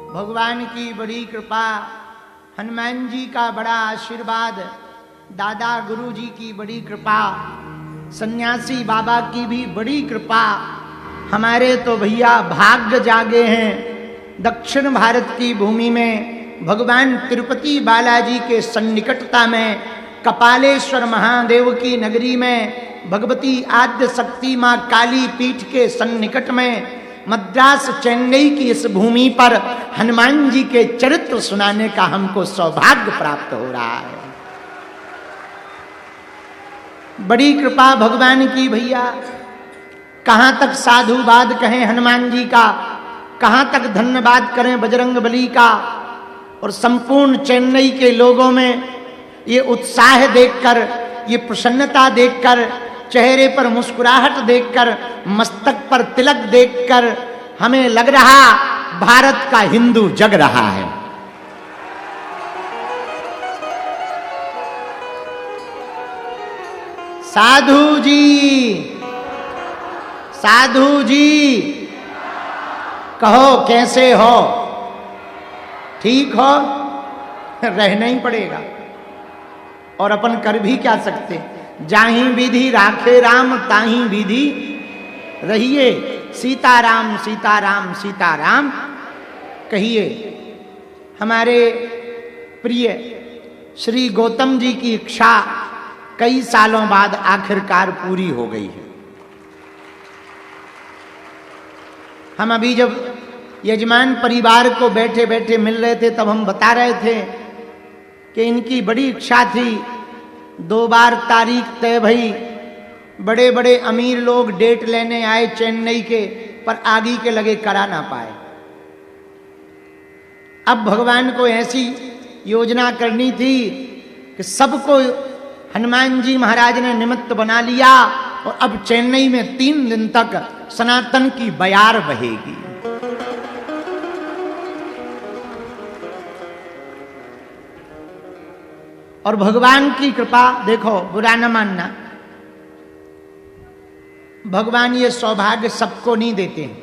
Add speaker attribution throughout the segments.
Speaker 1: भगवान की बड़ी कृपा, हनुमान जी का बड़ा आशीर्वाद, दादा गुरु जी की बड़ी कृपा, सन्यासी बाबा की भी बड़ी कृपा। हमारे तो भैया भाग्य जागे हैं। दक्षिण भारत की भूमि में भगवान तिरुपति बालाजी के सन्निकटता में, कपालेश्वर महादेव की नगरी में, भगवती आद्य शक्ति मां काली पीठ के सन्निकट में, मद्रास चेन्नई की इस भूमि पर हनुमान जी के चरित्र सुनाने का हमको सौभाग्य प्राप्त हो रहा है। बड़ी कृपा भगवान की भैया। कहां तक साधुवाद कहें हनुमान जी का, कहां तक धन्यवाद करें बजरंग बली का। और संपूर्ण चेन्नई के लोगों में ये उत्साह देखकर, ये प्रसन्नता देखकर, चेहरे पर मुस्कुराहट देखकर, मस्तक पर तिलक देखकर हमें लग रहा भारत का हिंदू जग रहा है। साधु जी, साधु जी, कहो कैसे हो? ठीक हो? रहना ही पड़ेगा। और अपन कर भी क्या सकते? जाही विधि राखे राम, ताही विधि रहिए। सीताराम सीताराम सीताराम कहिए। हमारे प्रिय श्री गौतम जी की इच्छा कई सालों बाद आखिरकार पूरी हो गई है। हम अभी जब यजमान परिवार को बैठे बैठे मिल रहे थे तब हम बता रहे थे कि इनकी बड़ी इच्छा थी। 2 बार तारीख तय भई, बड़े बड़े अमीर लोग डेट लेने आए चेन्नई के, पर आगे के लगे करा ना पाए। अब भगवान को ऐसी योजना करनी थी कि सबको हनुमान जी महाराज ने निमित्त बना लिया और अब चेन्नई में 3 दिन तक सनातन की बयार बहेगी। और भगवान की कृपा देखो, बुरा न मानना, भगवान ये सौभाग्य सबको नहीं देते हैं।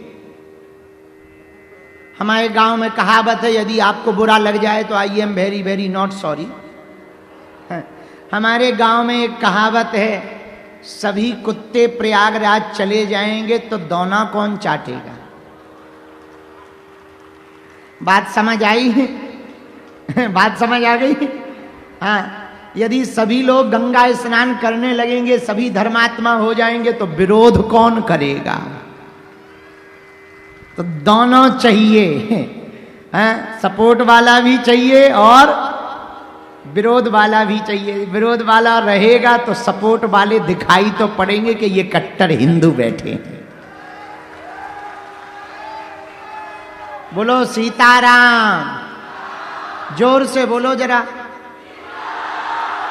Speaker 1: हमारे गांव में कहावत है, यदि आपको बुरा लग जाए तो I am very very not sorry. हमारे गांव में एक कहावत है, सभी कुत्ते प्रयागराज चले जाएंगे तो दौना कौन चाटेगा। बात समझ आई? बात समझ आ गई? हाँ, यदि सभी लोग गंगा स्नान करने लगेंगे, सभी धर्मात्मा हो जाएंगे तो विरोध कौन करेगा? तो दोनों चाहिए। हाँ, सपोर्ट वाला भी चाहिए और विरोध वाला भी चाहिए। विरोध वाला रहेगा तो सपोर्ट वाले दिखाई तो पड़ेंगे कि ये कट्टर हिंदू बैठे हैं। बोलो सीताराम, जोर से बोलो जरा।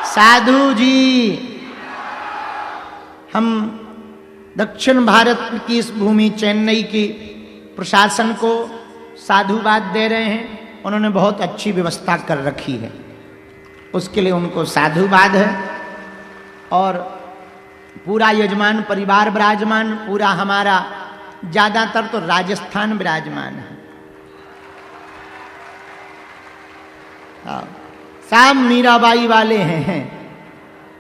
Speaker 1: साधु जी, हम दक्षिण भारत की इस भूमि चेन्नई की प्रशासन को साधुवाद दे रहे हैं। उन्होंने बहुत अच्छी व्यवस्था कर रखी है, उसके लिए उनको साधुवाद है। और पूरा यजमान परिवार विराजमान, पूरा हमारा ज्यादातर तो राजस्थान विराजमान है। सब मीराबाई वाले हैं,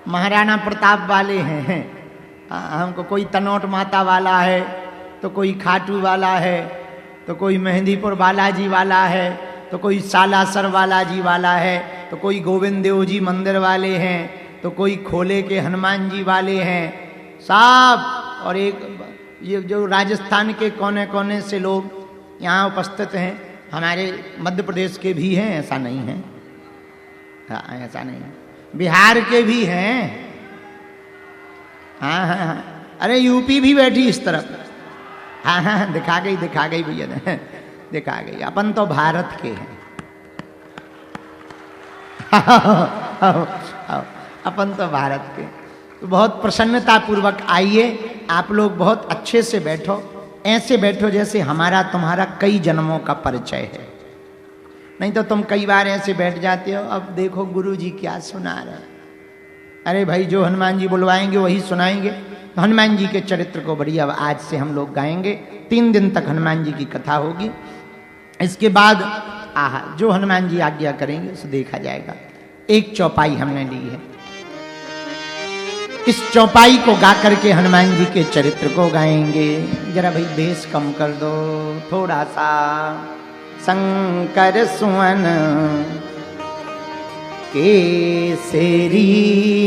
Speaker 1: महाराणा प्रताप वाले हैं। हमको कोई तनोट माता वाला है, तो कोई खाटू वाला है, तो कोई मेहंदीपुर बालाजी वाला है, तो कोई सालासर बालाजी वाला है, तो कोई गोविंद देव जी मंदिर वाले हैं, तो कोई खोले के हनुमान जी वाले हैं। सब और एक ये जो राजस्थान के कोने कोने से लोग यहाँ उपस्थित हैं, हमारे मध्य प्रदेश के भी हैं, ऐसा नहीं है। हाँ, ऐसा नहीं है, बिहार के भी हैं। हाँ हाँ हाँ, अरे यूपी भी बैठी इस तरफ। हाँ हाँ, दिखा गई भैया ने, दिखा गई। अपन तो भारत के हैं। अपन तो भारत के। तो बहुत प्रसन्नता पूर्वक आइए, आप लोग बहुत अच्छे से बैठो, ऐसे बैठो जैसे हमारा तुम्हारा कई जन्मों का परिचय है। नहीं तो तुम कई बार ऐसे बैठ जाते हो, अब देखो गुरु जी क्या सुना रहे हैं। अरे भाई, जो हनुमान जी बुलवाएंगे वही सुनाएंगे। तो हनुमान जी के चरित्र को बढ़िया आज से हम लोग गाएंगे। 3 दिन तक हनुमान जी की कथा होगी। इसके बाद आहा जो हनुमान जी आज्ञा करेंगे उसे देखा जाएगा। एक चौपाई हमने ली है, इस चौपाई को गा करके हनुमान जी के चरित्र को गाएंगे। जरा भाई बेस कम कर दो थोड़ा सा। शंकर सुवन केसरी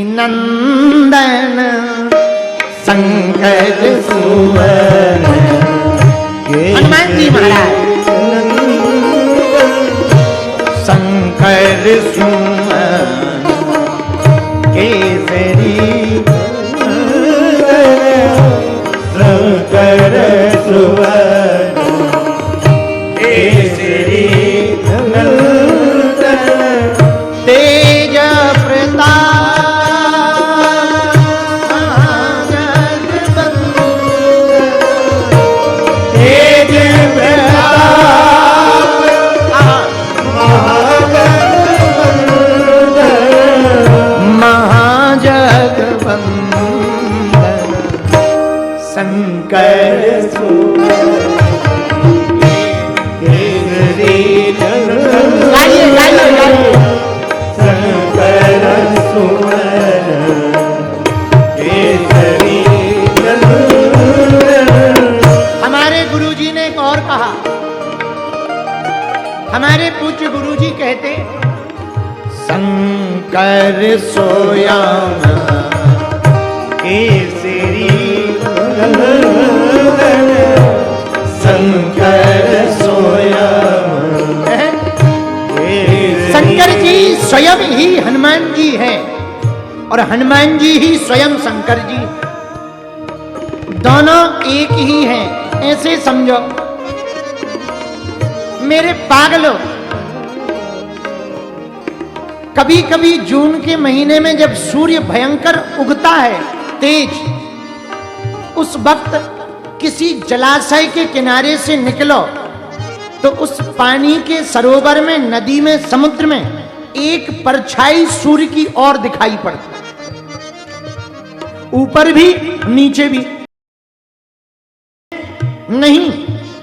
Speaker 1: नंदन, शंकर सुवन हनुमान जी महाराज शंकर सुवन केसरी
Speaker 2: शंकर सुवन केसरी नंदन,
Speaker 1: तेज प्रताप
Speaker 2: तेज प्रताप
Speaker 1: महाजगवंदन
Speaker 2: शंकर सुवन केसरी नंदन,
Speaker 1: गाइए गाइए गाइए।
Speaker 2: शंकर सुवन केसरी नंदन।
Speaker 1: हमारे गुरुजी ने एक और कहा, हमारे पूज्य गुरुजी कहते शंकर सोयाम
Speaker 2: केसरी नंदन, शंकर सोयाम
Speaker 1: शंकर जी स्वयं ही हनुमान जी हैं और हनुमान जी ही स्वयं शंकर जी, दोनों एक ही हैं, ऐसे समझो। मेरे पागलों, कभी कभी जून के महीने में जब सूर्य भयंकर उगता है तेज, उस वक्त किसी जलाशय के किनारे से निकलो तो उस पानी के सरोवर में, नदी में, समुद्र में एक परछाई सूर्य की ओर दिखाई पड़ती, ऊपर भी नीचे भी। नहीं,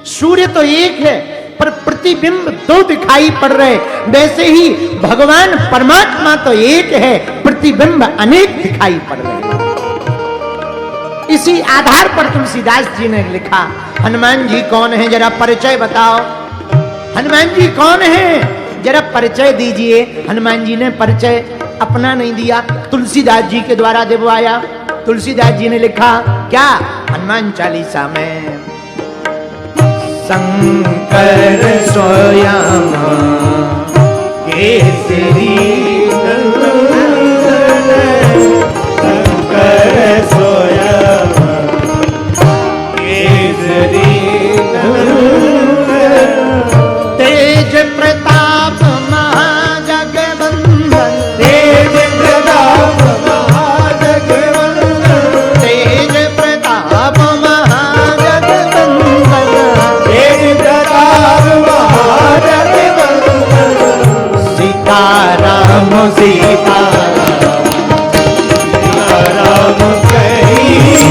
Speaker 1: सूर्य तो एक है पर प्रतिबिंब दो दिखाई पड़ रहे। वैसे ही भगवान परमात्मा तो एक है, प्रतिबिंब अनेक दिखाई पड़ रहे। इसी आधार पर तुलसीदास जी ने लिखा, हनुमान जी कौन है जरा परिचय बताओ। हनुमान जी कौन है जरा परिचय दीजिए। हनुमान जी ने परिचय अपना नहीं दिया, तुलसीदास जी के द्वारा दिलवाया। तुलसीदास जी ने लिखा क्या हनुमान चालीसा में,
Speaker 2: शंकर सोयाम केसरी नंदन, शंकर सोयाम केसरी नंदन,
Speaker 1: तेज प्रताप महाजगवंदन,
Speaker 2: तेज प्रताप महाजगवंदन,
Speaker 1: तेज प्रताप महाजगवंदन,
Speaker 2: तेज प्रताप महाजगवंदन,
Speaker 1: सीताराम
Speaker 2: सीताराम सीताराम कहिए,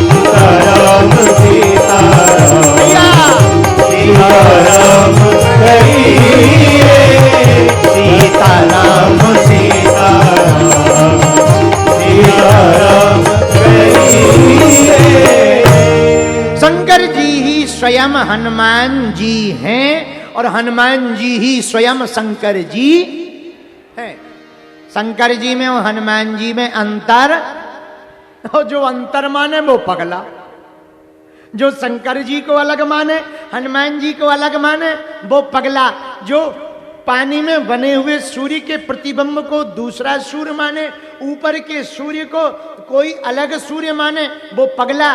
Speaker 2: सीताराम सीताराम सीताराम कहिए, सीताराम सीताराम सीताराम कहिए।
Speaker 1: शंकर जी ही स्वयं हनुमान जी हैं और हनुमान जी ही स्वयं शंकर जी हैं। शंकर जी में और हनुमान जी में अंतर, और जो अंतर माने वो पगला। जो शंकर जी को अलग माने, हनुमान जी को अलग माने, वो पगला। जो पानी में बने हुए सूर्य के प्रतिबिंब को दूसरा सूर्य माने, ऊपर के सूर्य को कोई अलग सूर्य माने, वो पगला।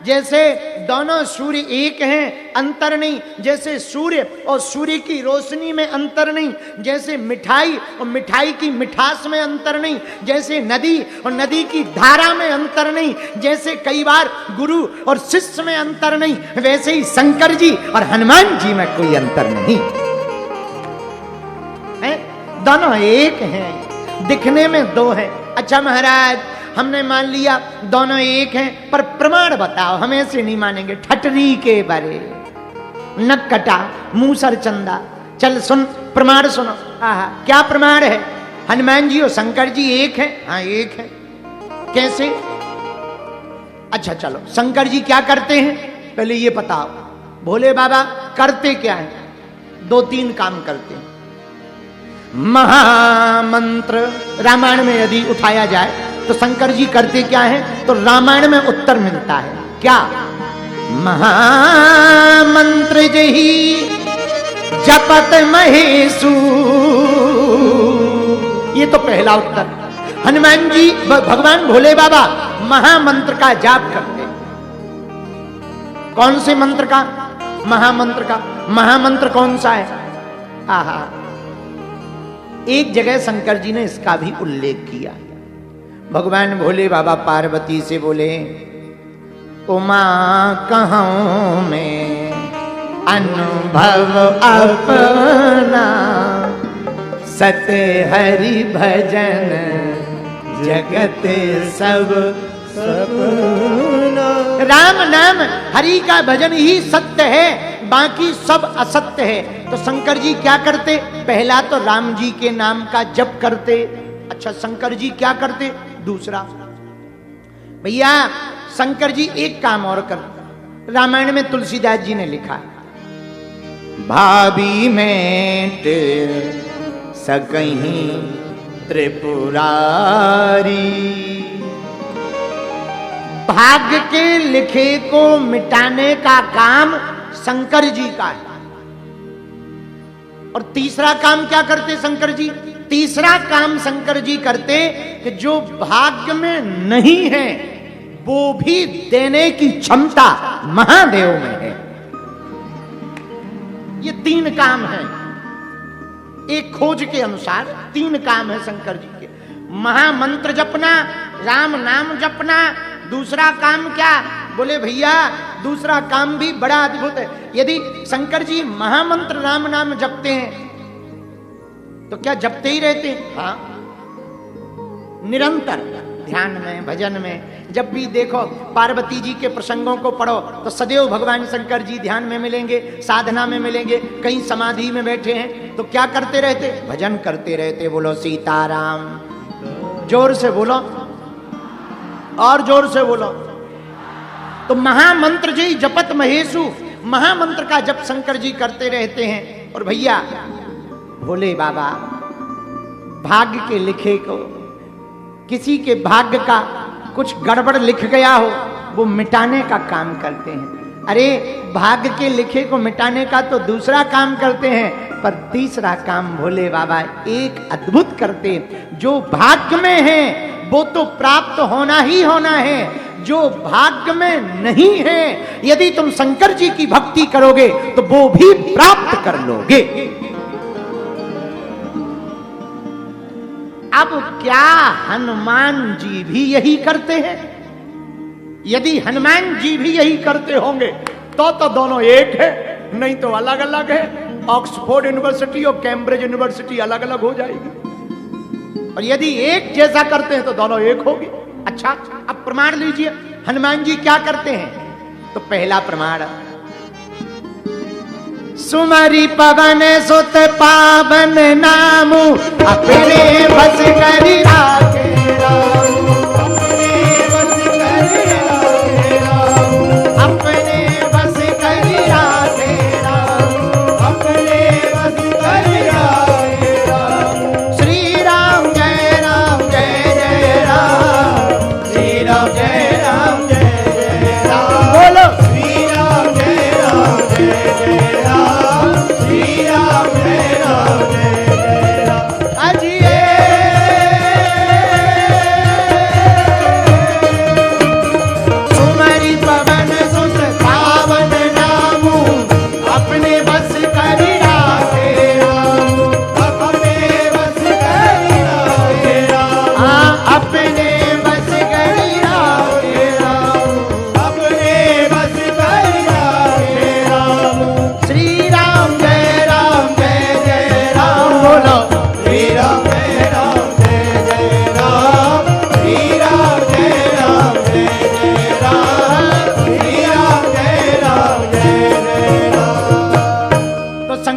Speaker 1: जैसे दोनों सूर्य एक हैं, अंतर नहीं। जैसे सूर्य और सूर्य की रोशनी में अंतर नहीं, जैसे मिठाई और मिठाई की मिठास में अंतर नहीं, जैसे नदी और नदी की धारा में अंतर नहीं, जैसे कई बार गुरु और शिष्य में अंतर नहीं, वैसे ही शंकर जी और हनुमान जी में कोई अंतर नहीं है। दोनों एक हैं, दिखने में दो हैं। अच्छा महाराज, हमने मान लिया दोनों एक हैं, पर प्रमाण बताओ। हम ऐसे नहीं मानेंगे, ठटरी के बारे। नक कटा, मूसर चंदा। चल सुन, प्रमाण सुनो। आहा, क्या प्रमाण है? हनुमान जी और शंकर जी एक है? हाँ एक है। कैसे? अच्छा चलो, शंकर जी क्या करते हैं पहले ये बताओ। भोले बाबा करते क्या है? 2-3 काम करते हैं। महामंत्र रामायण में यदि उठाया जाए तो शंकर जी करते क्या है, तो रामायण में उत्तर मिलता है। क्या? महामंत्र जही जपत महेशु। ये तो पहला उत्तर। हनुमान जी, भगवान भोले बाबा महामंत्र का जाप करते। कौन से मंत्र का? महामंत्र का। महामंत्र कौन सा है? आहा, एक जगह शंकर जी ने इसका भी उल्लेख किया। भगवान भोले बाबा पार्वती से बोले, उमा कहूं मैं अनुभव अपना, सत्य हरि भजन जगत सब सपना। राम नाम हरि का भजन ही सत्य है, बाकी सब असत्य है। तो शंकर जी क्या करते? पहला तो राम जी के नाम का जप करते। अच्छा, शंकर जी क्या करते? दूसरा, भैया शंकर जी एक काम और करते। रामायण में तुलसीदास जी ने लिखा, भाभी में सकहीं त्रिपुरारी। भाग्य के लिखे को मिटाने का काम शंकर जी का है। और तीसरा काम क्या करते शंकर जी? तीसरा काम शंकर जी करते कि जो भाग्य में नहीं है वो भी देने की क्षमता महादेव में है। ये 3 काम है। एक खोज के अनुसार 3 काम है शंकर जी के। महामंत्र जपना, राम नाम जपना। दूसरा काम क्या? बोले भैया दूसरा काम भी बड़ा अद्भुत है। यदि शंकर जी महामंत्र राम नाम जपते हैं तो क्या जपते ही रहते हैं? हाँ, निरंतर ध्यान में, भजन में। जब भी देखो पार्वती जी के प्रसंगों को पढ़ो तो सदैव भगवान शंकर जी ध्यान में मिलेंगे, साधना में मिलेंगे। कहीं समाधि में बैठे हैं तो क्या करते रहते? भजन करते रहते। बोलो सीताराम, जोर से बोलो और जोर से बोलो। तो महामंत्र जी जपत महेशु, महामंत्र का जप शंकर जी करते रहते हैं। और भैया भोले बाबा भाग्य के लिखे को, किसी के भाग्य का कुछ गड़बड़ लिख गया हो वो मिटाने का काम करते हैं। अरे भाग्य के लिखे को मिटाने का तो दूसरा काम करते हैं, पर तीसरा काम भोले बाबा एक अद्भुत करते। जो भाग्य में है वो तो प्राप्त होना ही होना है, जो भाग्य में नहीं है यदि तुम शंकर जी की भक्ति करोगे तो वो भी प्राप्त कर लोगे। अब क्या हनुमान जी भी यही करते हैं? यदि हनुमान जी भी यही करते होंगे तो दोनों एक है, नहीं तो अलग अलग है। ऑक्सफोर्ड यूनिवर्सिटी और कैम्ब्रिज यूनिवर्सिटी अलग अलग हो जाएगी। और यदि एक जैसा करते हैं तो दोनों एक होगी। अच्छा, अब प्रमाण लीजिए हनुमान जी क्या करते हैं। तो पहला प्रमाण, सुमरी पवन सुत पावन नामु, अपने बस करी राखे रामु, अपने बस करी राखे रामु, अपने बस करी राखे रामु, अपने बस करी राखे रामु। श्री राम जय राम जय जय राम, श्री राम जय राम जय जय राम। बोलो श्री राम जय राम जय जय राम, श्री राम जय राम जय जय राम। अजिए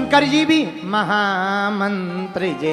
Speaker 1: शंकर जी भी महामंत्र जय।